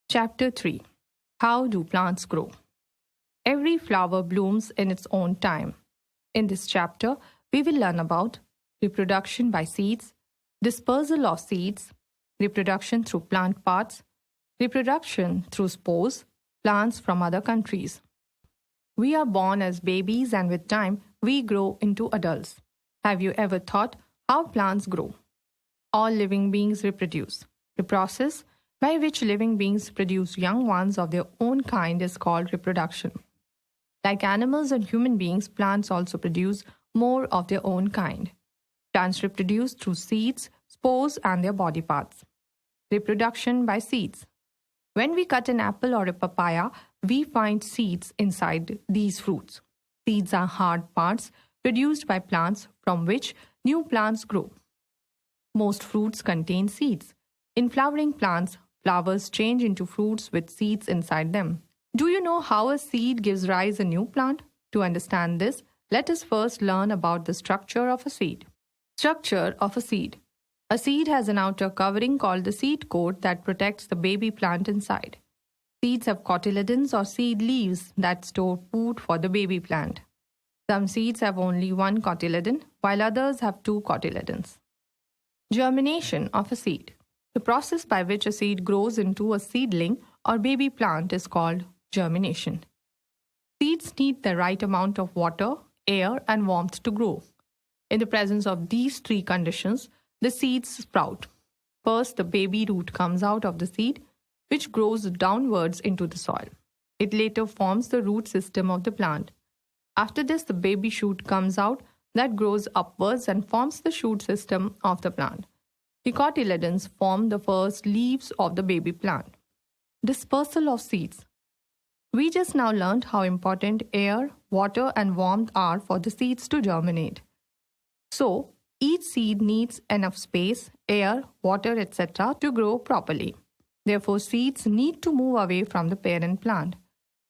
Chapter 3. How do plants grow? Every flower blooms in its own time. In this chapter, we will learn about reproduction by seeds, dispersal of seeds, reproduction through plant parts, reproduction through spores, plants from other countries. We are born as babies and with time, we grow into adults. Have you ever thought how plants grow? All living beings reproduce. The process by which living beings produce young ones of their own kind is called reproduction. Like animals and human beings, plants also produce more of their own kind. Plants reproduce through seeds, spores, and their body parts. Reproduction by seeds. When we cut an apple or a papaya, we find seeds inside these fruits. Seeds are hard parts produced by plants from which new plants grow. Most fruits contain seeds. In flowering plants, flowers change into fruits with seeds inside them. Do you know how a seed gives rise to a new plant? To understand this, let us first learn about the structure of a seed. Structure of a seed. A seed has an outer covering called the seed coat that protects the baby plant inside. Seeds have cotyledons or seed leaves that store food for the baby plant. Some seeds have only one cotyledon, while others have two cotyledons. Germination of a seed. The process by which a seed grows into a seedling or baby plant is called germination. Seeds need the right amount of water, air, and warmth to grow. In the presence of these three conditions, the seeds sprout. First, the baby root comes out of the seed, which grows downwards into the soil. It later forms the root system of the plant. After this, the baby shoot comes out that grows upwards and forms the shoot system of the plant. The cotyledons form the first leaves of the baby plant. Dispersal of seeds. We just now learned how important air, water, and warmth are for the seeds to germinate. So, each seed needs enough space, air, water, etc. to grow properly. Therefore, seeds need to move away from the parent plant.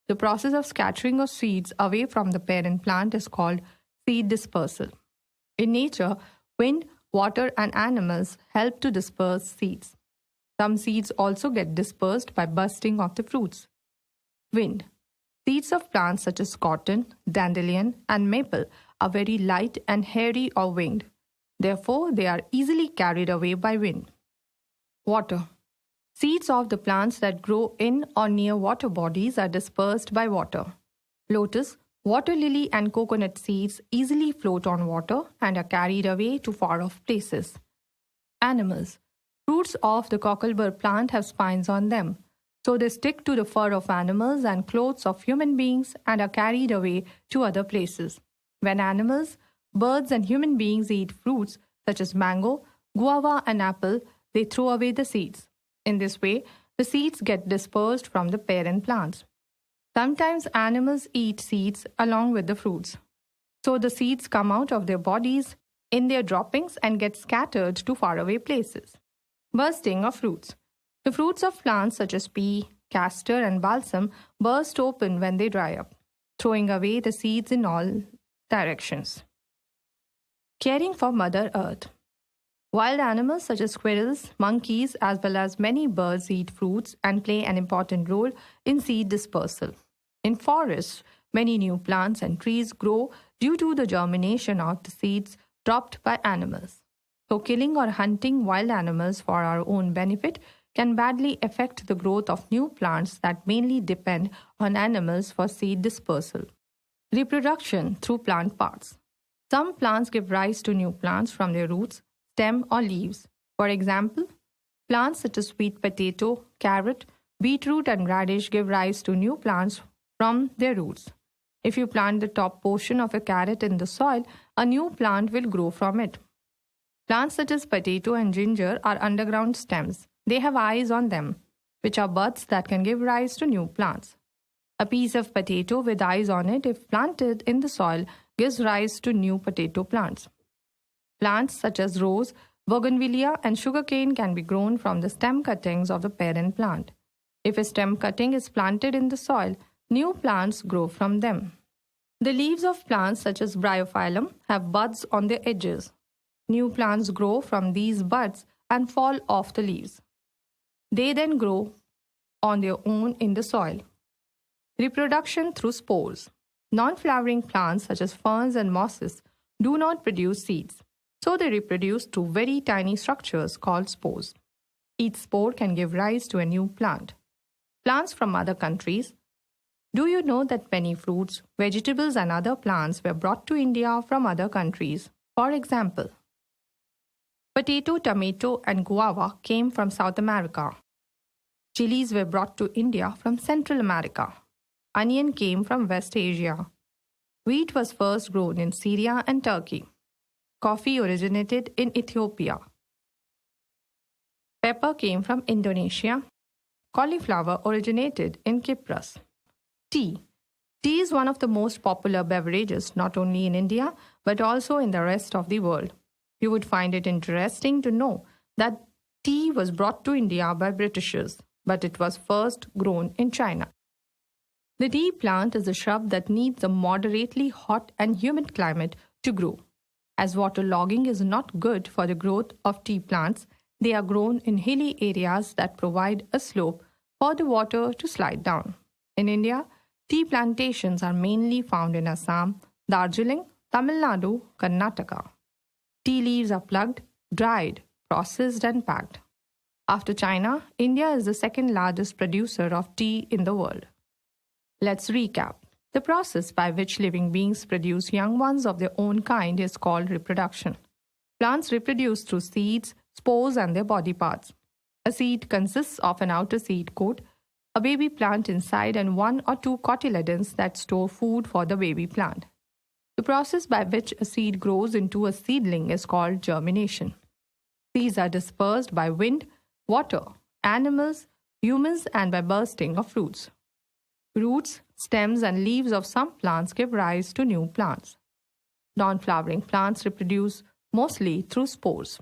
The process of scattering of seeds away from the parent plant is called seed dispersal. In nature, wind, water, and animals help to disperse seeds. Some seeds also get dispersed by bursting of the fruits. Wind. Seeds of plants such as cotton, dandelion, and maple are very light and hairy or winged. Therefore, they are easily carried away by wind. Water. Seeds of the plants that grow in or near water bodies are dispersed by water. Lotus, water lily, and coconut seeds easily float on water and are carried away to far-off places. Animals. Fruits of the cocklebur plant have spines on them, so they stick to the fur of animals and clothes of human beings and are carried away to other places. When animals, birds, and human beings eat fruits such as mango, guava, and apple, they throw away the seeds. In this way, the seeds get dispersed from the parent plants. Sometimes animals eat seeds along with the fruits. So the seeds come out of their bodies in their droppings and get scattered to faraway places. Bursting of fruits. The fruits of plants such as pea, castor, and balsam burst open when they dry up, throwing away the seeds in all directions. Caring for Mother Earth. Wild animals such as squirrels, monkeys, as well as many birds eat fruits and play an important role in seed dispersal. In forests, many new plants and trees grow due to the germination of the seeds dropped by animals. So, killing or hunting wild animals for our own benefit can badly affect the growth of new plants that mainly depend on animals for seed dispersal. Reproduction through plant parts. Some plants give rise to new plants from their roots, stem, or leaves. For example, plants such as sweet potato, carrot, beetroot, and radish give rise to new plants from their roots. If you plant the top portion of a carrot in the soil, a new plant will grow from it. Plants such as potato and ginger are underground stems. They have eyes on them, which are buds that can give rise to new plants. A piece of potato with eyes on it, if planted in the soil, gives rise to new potato plants. Plants such as rose, bougainvillea, and sugarcane can be grown from the stem cuttings of the parent plant. If a stem cutting is planted in the soil, new plants grow from them. The leaves of plants such as bryophyllum have buds on their edges. New plants grow from these buds and fall off the leaves. They then grow on their own in the soil. Reproduction through spores. Non-flowering plants such as ferns and mosses do not produce seeds, so they reproduce through very tiny structures called spores. Each spore can give rise to a new plant. Plants from other countries. Do you know that many fruits, vegetables, and other plants were brought to India from other countries? For example, potato, tomato, and guava came from South America. Chilies were brought to India from Central America. Onion came from West Asia. Wheat was first grown in Syria and Turkey. Coffee originated in Ethiopia. Pepper came from Indonesia. Cauliflower originated in Cyprus. Tea. Tea is one of the most popular beverages not only in India but also in the rest of the world. You would find it interesting to know that tea was brought to India by Britishers, but it was first grown in China. The tea plant is a shrub that needs a moderately hot and humid climate to grow. As waterlogging is not good for the growth of tea plants, they are grown in hilly areas that provide a slope for the water to slide down. In India, tea plantations are mainly found in Assam, Darjeeling, Tamil Nadu, Karnataka. Tea leaves are plucked, dried, processed, and packed. After China, India is the second largest producer of tea in the world. Let's recap. The process by which living beings produce young ones of their own kind is called reproduction. Plants reproduce through seeds, spores, and their body parts. A seed consists of an outer seed coat, a baby plant inside, and one or two cotyledons that store food for the baby plant. The process by which a seed grows into a seedling is called germination. Seeds are dispersed by wind, water, animals, humans, and by bursting of roots. Roots, stems, and leaves of some plants give rise to new plants. Non-flowering plants reproduce mostly through spores.